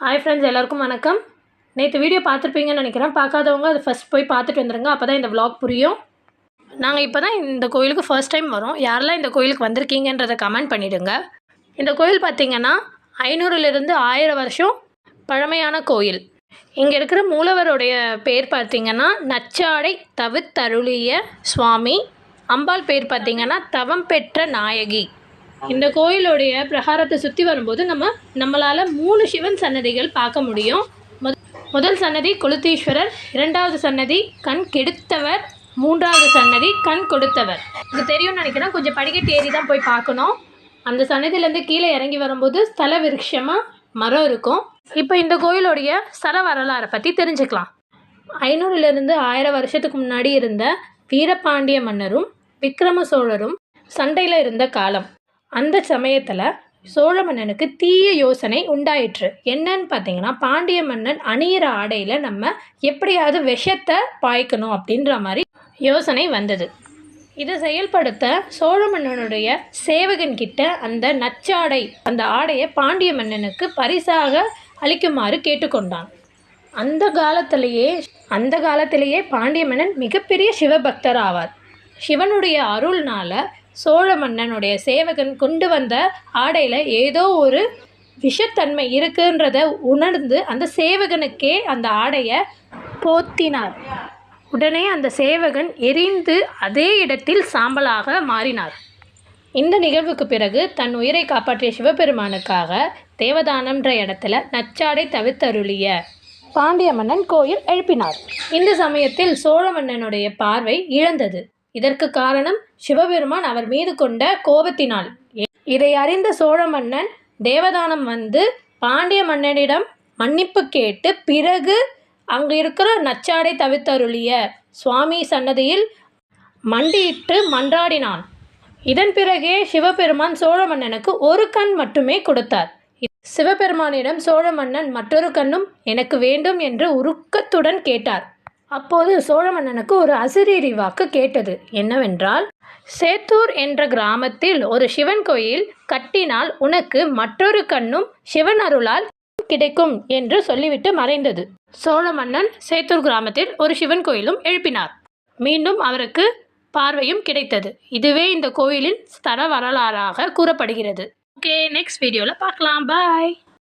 Hi friends, எல்லாருக்கும் வணக்கம். நேற்று வீடியோ பார்த்துருப்பீங்கன்னு நினைக்கிறேன். பார்க்காதவங்க அது ஃபஸ்ட் போய் பார்த்துட்டு வந்துடுங்க. அப்போ தான் இந்த vlog புரியும். நாங்கள் இப்போ தான் இந்த கோயிலுக்கு ஃபர்ஸ்ட் டைம் வரோம். யாரெல்லாம் இந்த கோயிலுக்கு வந்திருக்கீங்கன்றதை கமெண்ட் பண்ணிவிடுங்க. இந்த கோயில் பார்த்திங்கன்னா 500லேருந்து 1000 வருஷம் பழமையான கோயில். இங்கே இருக்கிற மூலவருடைய பேர் பார்த்திங்கன்னா நச்சாடை தவித்தருளிய சுவாமி. அம்பாள் பேர் பார்த்திங்கன்னா தவம் பெற்ற நாயகி. இந்த கோயிலுடைய பிரகாரத்தை சுற்றி வரும்போது நம்மளால் 3 சிவன் சன்னதிகள் பார்க்க முடியும். முதல் சன்னதி கொளுத்தீஸ்வரர், 2வது சன்னதி கண் கெடுத்தவர், 3வது சன்னதி கண் கொடுத்தவர். இது தெரியும்னு நினைக்கிறேன். கொஞ்சம் படிக்கட்டு ஏறி தான் போய் பார்க்கணும். அந்த சன்னதியிலேருந்து கீழே இறங்கி வரும்போது ஸ்தல விருட்சமாக மரம் இருக்கும். இப்போ இந்த கோயிலுடைய ஸ்தல வரலாறை பற்றி தெரிஞ்சுக்கலாம். 500லேருந்து 1000 வருஷத்துக்கு முன்னாடி இருந்த வீரபாண்டிய மன்னரும் விக்ரம சோழரும் சண்டையில் இருந்த காலம். அந்த சமயத்தில் சோழ மன்னனுக்கு தீய யோசனை உண்டாயிற்று. என்னன்னு பார்த்தீங்கன்னா, பாண்டிய மன்னன் அணியிற ஆடையில் நம்ம எப்படியாவது விஷத்தை பாய்க்கணும் அப்படின்ற மாதிரி யோசனை வந்தது. இதை செயல்படுத்த சோழ மன்னனுடைய சேவகன்கிட்ட அந்த நச்சாடை, அந்த ஆடையை பாண்டிய மன்னனுக்கு பரிசாக அளிக்குமாறு கேட்டுக்கொண்டான். அந்த காலத்திலேயே பாண்டிய மன்னன் மிகப்பெரிய சிவபக்தர் ஆவார். சிவனுடைய அருள்னால சோழ மன்னனுடைய சேவகன் கொண்டு வந்த ஆடையில் ஏதோ ஒரு விஷத்தன்மை இருக்குன்றத உணர்ந்து அந்த சேவகனுக்கே அந்த ஆடையை போத்தினார். உடனே அந்த சேவகன் எரிந்து அதே இடத்தில் சாம்பலாக மாறினார். இந்த நிகழ்வுக்கு பிறகு தன் உயிரை காப்பாற்றிய சிவபெருமானுக்காக தேவதானம்ன்ற இடத்துல நச்சாடை தவித்தருளிய பாண்டிய மன்னன் கோயில் எழுப்பினார். இந்த சமயத்தில் சோழ மன்னனுடைய பார்வை இழந்தது. இதற்கு காரணம் சிவபெருமான் அவர் மீது கொண்ட கோபத்தினால். இதை அறிந்த சோழ மன்னன் தேவதானம் வந்து பாண்டிய மன்னனிடம் மன்னிப்பு கேட்டு பிறகு அங்கு இருக்கிற நச்சாடை தவித்தருளிய சுவாமி சன்னதியில் மண்டியிட்டு மன்றாடினான். இதன் பிறகே சிவபெருமான் சோழ மன்னனுக்கு ஒரு கண் மட்டுமே கொடுத்தார். சிவபெருமானிடம் சோழ மன்னன் மற்றொரு கண்ணும் எனக்கு வேண்டும் என்று உருக்கத்துடன் கேட்டார். அப்போது சோழ மன்னனுக்கு ஒரு அசரீரி வாக்கு கேட்டது. என்னவென்றால், சேத்தூர் என்ற கிராமத்தில் ஒரு சிவன் கோயில் கட்டினால் உனக்கு மற்றொரு கண்ணும் சிவன் அருளால் கிடைக்கும் என்று சொல்லிவிட்டு மறைந்தது. சோழ மன்னன் சேத்தூர் கிராமத்தில் ஒரு சிவன் கோயிலும் எழுப்பினார். மீண்டும் அவருக்கு பார்வையும் கிடைத்தது. இதுவே இந்த கோயிலின் ஸ்தல வரலாறாக கூறப்படுகிறது. ஓகே, நெக்ஸ்ட் வீடியோவில் பார்க்கலாம். பாய்.